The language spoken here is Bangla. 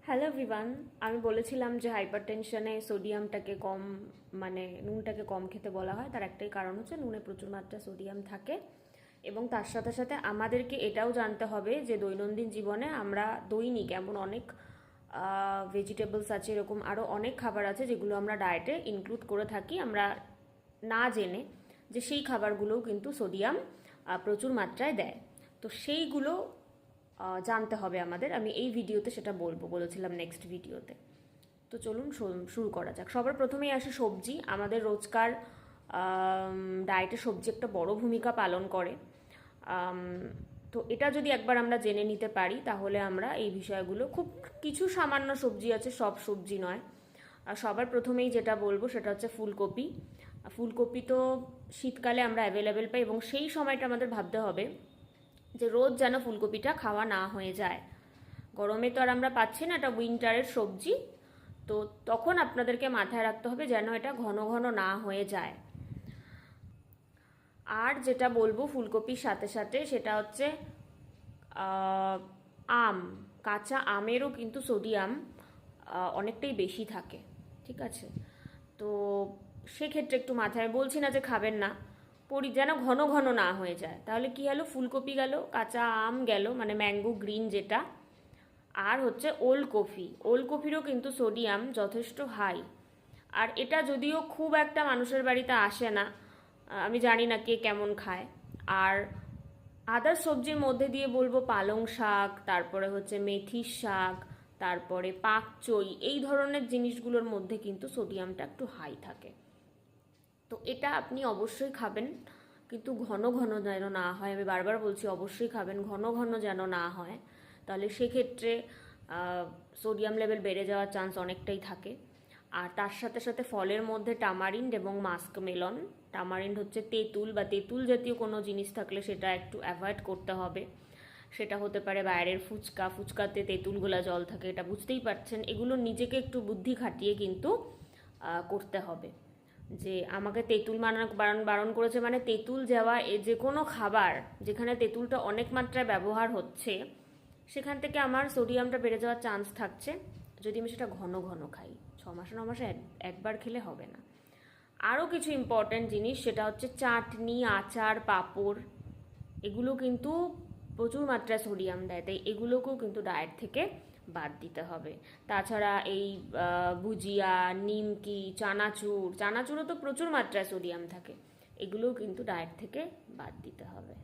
Hello everyone. আমি বলেছিলাম যে হাইপারটেনশনে সোডিয়ামটাকে কম, মানে নুনটাকে কম খেতে বলা হয়। তার একটাই কারণ হচ্ছে নুনে প্রচুর মাত্রা সোডিয়াম থাকে, এবং তার সাথে সাথে আমাদেরকে এটাও জানতে হবে যে দৈনন্দিন জীবনে আমরা দৈনিক এমন অনেক ভেজিটেবলস আছে, এরকম আরও অনেক খাবার আছে যেগুলো আমরা ডায়েটে ইনক্লুড করে থাকি আমরা না জেনে, যে সেই খাবারগুলোও কিন্তু সোডিয়াম প্রচুর মাত্রায় দেয়। তো সেইগুলো জানতে হবে আমাদের। আমি এই ভিডিওতে সেটা বলেছিলাম নেক্সট ভিডিওতে। তো চলুন শুরু করা যাক। সবার প্রথমেই আসে সবজি। আমাদের রোজকার ডায়েটে সবজি একটা বড় ভূমিকা পালন করে। তো এটা যদি একবার আমরা জেনে নিতে পারি তাহলে আমরা এই বিষয়গুলো, খুব কিছু সামান্য সবজি আছে, সব সবজি নয়। আর সবার প্রথমেই যেটা বলবো সেটা হচ্ছে ফুলকপি। ফুলকপি তো শীতকালে আমরা অ্যাভেলেবেল পাই, এবং সেই সময়টা আমাদের ভাবতে হবে যে রোজ যেন ফুলকপিটা খাওয়া না হয়ে যায়। গরমে তো আর আমরা পাচ্ছি না, এটা উইন্টারের সবজি। তো তখন আপনাদেরকে মাথায় রাখতে হবে যেন এটা ঘন ঘন না হয়ে যায়। আর যেটা বলবো ফুলকপির সাথে সাথে সেটা হচ্ছে আম। কাঁচা আমেরও কিন্তু সোডিয়াম অনেকটাই বেশি থাকে, ঠিক আছে? তো সেক্ষেত্রে একটু মাথায়, বলছি না যে খাবেন না, যেন ঘন ঘন না হয়ে যায়। তাহলে কি হলো, ফুলকপি গেল, কাঁচা আম গেল, মানে ম্যাঙ্গো গ্রিন যেটা, আর হচ্ছে ওল কফি। ওল কফিরও কিন্তু সোডিয়াম যথেষ্ট হাই। আর এটা যদিও খুব একটা মানুষের বাড়িতে আসে না, আমি জানি না কে কেমন খায়। আর আদার সবজির মধ্যে দিয়ে বলবো পালং শাক, তারপরে হচ্ছে মেথির শাক, তারপরে পাক চই, এই ধরনের জিনিসগুলোর মধ্যে কিন্তু সোডিয়ামটা একটু হাই থাকে। তো এটা আপনি অবশ্যই খাবেন, কিন্তু ঘন ঘন যেন না হয়। আমি বারবার বলছি অবশ্যই খাবেন, ঘন ঘন যেন না হয়। তাহলে সেক্ষেত্রে সোডিয়াম লেভেল বেড়ে যাওয়ার চান্স অনেকটাই থাকে। আর তার সাথে সাথে ফলের মধ্যে টামারিন্ড এবং মাস্ক মেলন। টামারিন্ড হচ্ছে তেঁতুল বা তেঁতুল জাতীয় কোনো জিনিস থাকলে সেটা একটু অ্যাভয়েড করতে হবে। সেটা হতে পারে বাইরের ফুচকা, ফুচকাতে তেঁতুলগুলা জল থাকে, এটা বুঝতেই পারছেন। এগুলো নিজেকে একটু বুদ্ধি খাটিয়ে কিন্তু করতে হবে। যে আমাকে তেঁতুল বারণ বারণ করেছে, মানে তেঁতুল যাওয়া যে কোনো খাবার যেখানে তেঁতুলটা অনেক মাত্রায় ব্যবহার হচ্ছে, সেখান থেকে আমার সোডিয়ামটা বেড়ে যাওয়ার চান্স থাকছে যদি আমি সেটা ঘন ঘন খাই। 6 মাসে 9 মাসে একবার খেলে হবে না। আরও কিছু ইম্পর্ট্যান্ট জিনিস, সেটা হচ্ছে চাটনি, আচার, পাঁপড়, এগুলো কিন্তু প্রচুর মাত্রায় সোডিয়াম দেয়, তাই এগুলোকেও কিন্তু ডায়েট থেকে বাদ দিতে হবে। তাছাড়া এই ভুজিয়া, নিমকি, চানাচুরও তো প্রচুর মাত্রায় সোডিয়াম থাকে, এগুলোও কিন্তু ডায়েট থেকে বাদ দিতে হবে।